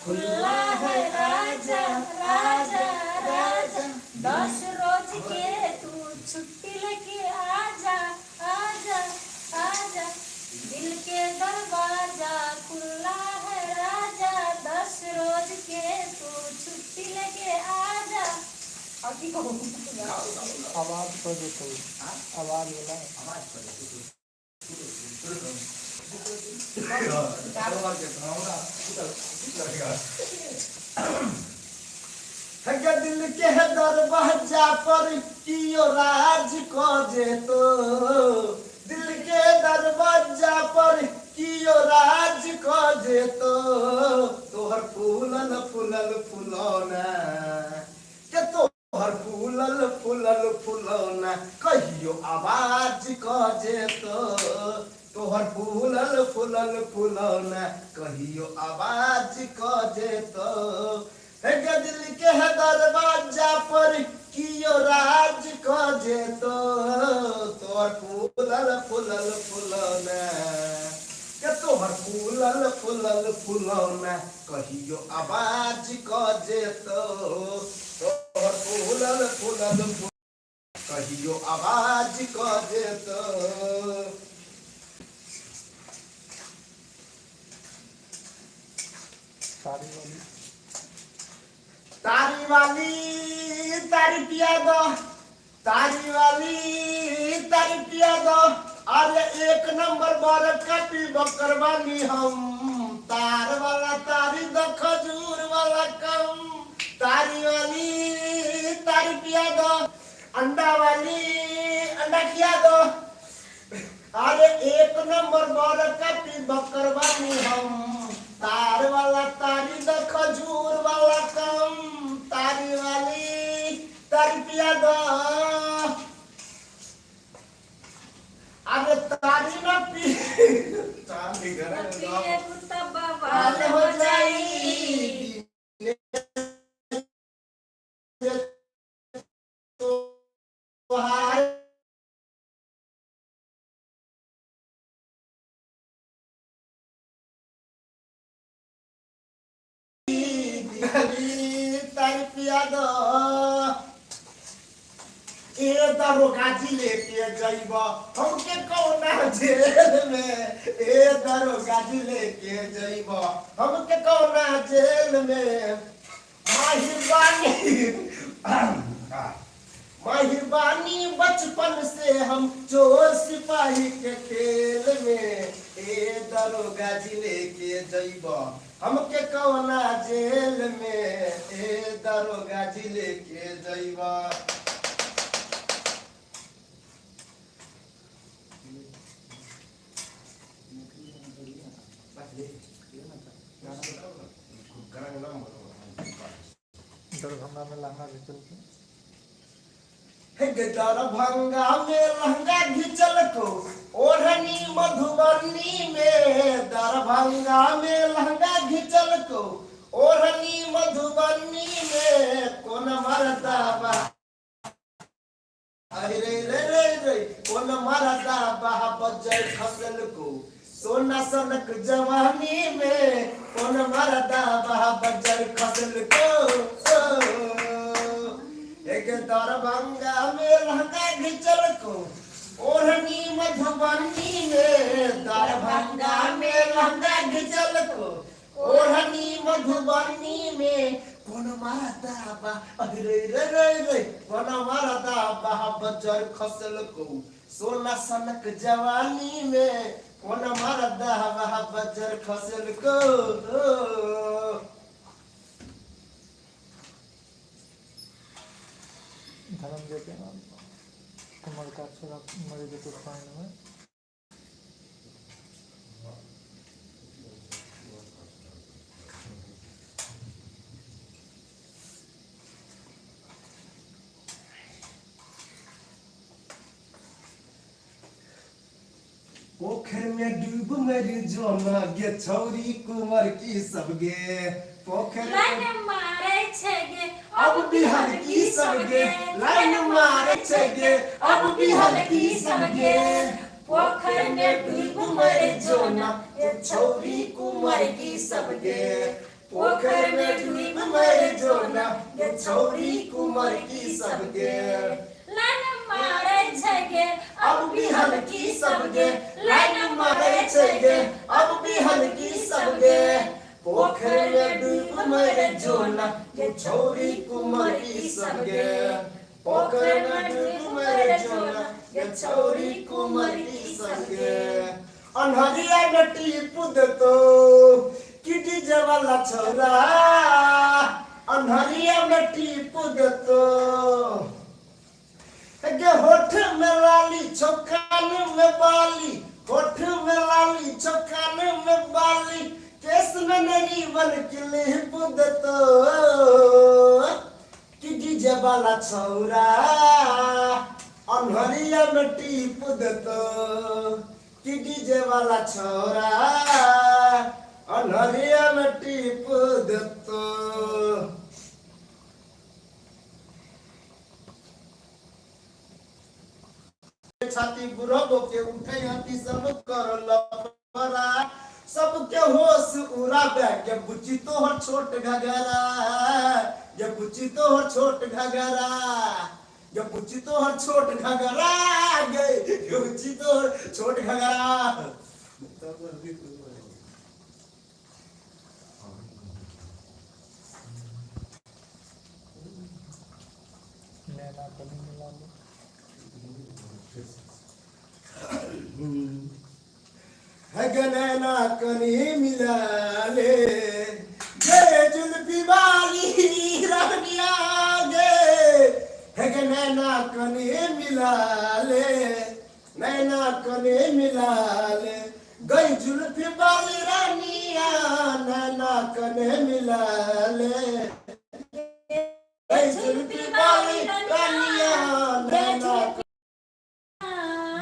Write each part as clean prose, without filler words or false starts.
खुला है राजा राजा राजा 10 रोज के तू छुट्टी लेके आजा आजा आजा दिल के दरवाजा खुला है राजा 10 रोज के तू छुट्टी लेके आजा। और की कहूँ आवाज कर दो तो आवाज वाला आवाज कर दिल के दरवाजा पर कियो राज को जे तो दिल के दरवाजा पर कियो राज को जे तो तोहर फूलल फूलल फुलौना के तोहर फूलल फूलल फुलौना कहियो आवाज को जे तो तोहर फूलल फूलल फुलौना कहियो आवाज को जे तो दिल के दरवाजा पर कियो राज को जे तो तोहर फूलल फूलल फुलौना के तोहर फूलल फूलल फुलौना कहियो आवाज को जे तो तोहर फूलल फूलल कहियो आवाज को जे तो। तारी वाली तारी पिया दो तारी वाली तारी पिया दो अरे 1 नंबर बार कटी बकर वाली हम तार वाला तारी दो खजूर वाला कम तारी वाली तारी पिया दो अंडा वाली अंडा खिया दो अरे 1 नंबर बार कटी बकर वाली हम तार वाला तारी दो खजूर वाला कम तारी वाली तारी पिया दो अरे तारी ना पी तारी घर हो जाई तारी पिया दो ए दरोगाजी लेके जाइब हमके कौना जेल में ए दरोगाजी लेके जाइब हमके कौना जेल में माहिरबानी बचपन से हम चोर सिपाही के खेल में ए दरोगाजी लेके जाइब हमके कौना जेल में ए दरोगाजी लेके जाइब। दरभंगा में लहंगा घिचल दरभंगा में लहंगा घिचल को ओढ़नी मधुबनी में दरभंगा में लहंगा घिचल को ओढ़नी मधुबनी में कौन मरदा बा अरे रे रे रे रे कौन मरदा बा बजर खसल को सोना सनक जवानी में कौन मरदा बा बजर खसल को एक दरभंगा में लहंगा घिचल को ओढ़नी मधुबनी में दरभंगा में लहंगा घिचल को ओढ़नी मधुबनी में कौन मरदा बा अरे रे रे रे कौन मरदा बा बजर खसल को सोना सनक जवानी में कौन मरदा बा बजर खसल को। धर्म देते हैं कमर का अक्षर मरे जो पानी में पोखर में डूब मर जोना गे छौरी कुंवर की सबगे पोखर लाइन मारे छगे अब बिहार की सबगे लाइन मारे छगे अब बिहार की सबगे पोखर में डूब मरे जोना ये छौरी कुंवर की सबगे पोखर में डूब मर जो ना गे छौरी कुमार की सबके लाइन मारे छगे अब भी हल्की सबके लाइन मारे छगे अब भी हल्की सबके पोखर में डूब मर जो ना गे छौरी कुमार की सबके पोखर में डूब मर जो ना गे छौरी कुमार की सबके अनहरिया नटी पुद तो किटी जवाला छोरा अनहरिया नटी पुद तो के होठ में लाली चौकान में बाली होठ में लाली चौकान में बाली केस में नरी बन किले पुद तो किटी जवाला छोरा अनहरिया नटी पुद तो कि डीजे वाला छोरा अनहरिया में टीप देतो छाती बुढ़ो के उठे हती सब कर लफरा सबके होश उड़ा के बुच्ची तोहर छोट घगरा ये बुच्ची तोहर छोट घगरा ये बुच्ची तोहर छोट घगरा गए ये बुच्ची तोहर छोट घगरा नैना कली मिला लो है गनैना कनी मिला ले गे जुल्फी वाली रानिया गे है नैना कने मिला ले नैना कने मिला ले गई जुल्फी वाली रानिया नैना कने मिला ले गई जुल्फी वाली रानिया नैना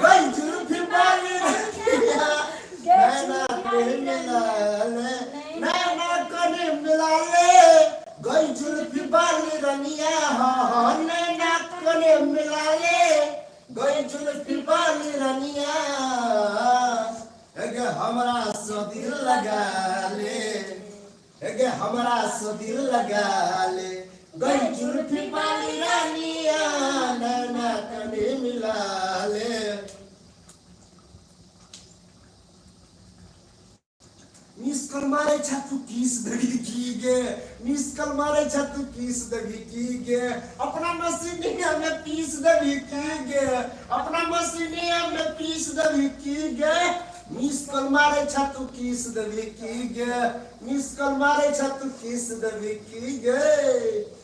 गई जुल्फी वाली रानिया नैना कने मिला ले नैना कने मिला ले गई जुल्फी वाली रानिया हाँ नैना कने मिला ले गई जुल्फी वाली रानिया एगे हमरा सो दिल लगा ले एगे हमरा सो दिल लगा ले गई जुल्फी वाली रानिया नैना कने मिला ले मिस कल मारे छतु किस दगी की गे मिस कल मारे छतु किस दगी की गे अपना मसीनिया में पीस दगी की गे अपना मसीनिया में पीस दगी की गे मिस कल मारे छतु किस दगी की गे मिस कल मारे छतु किस दगी की गे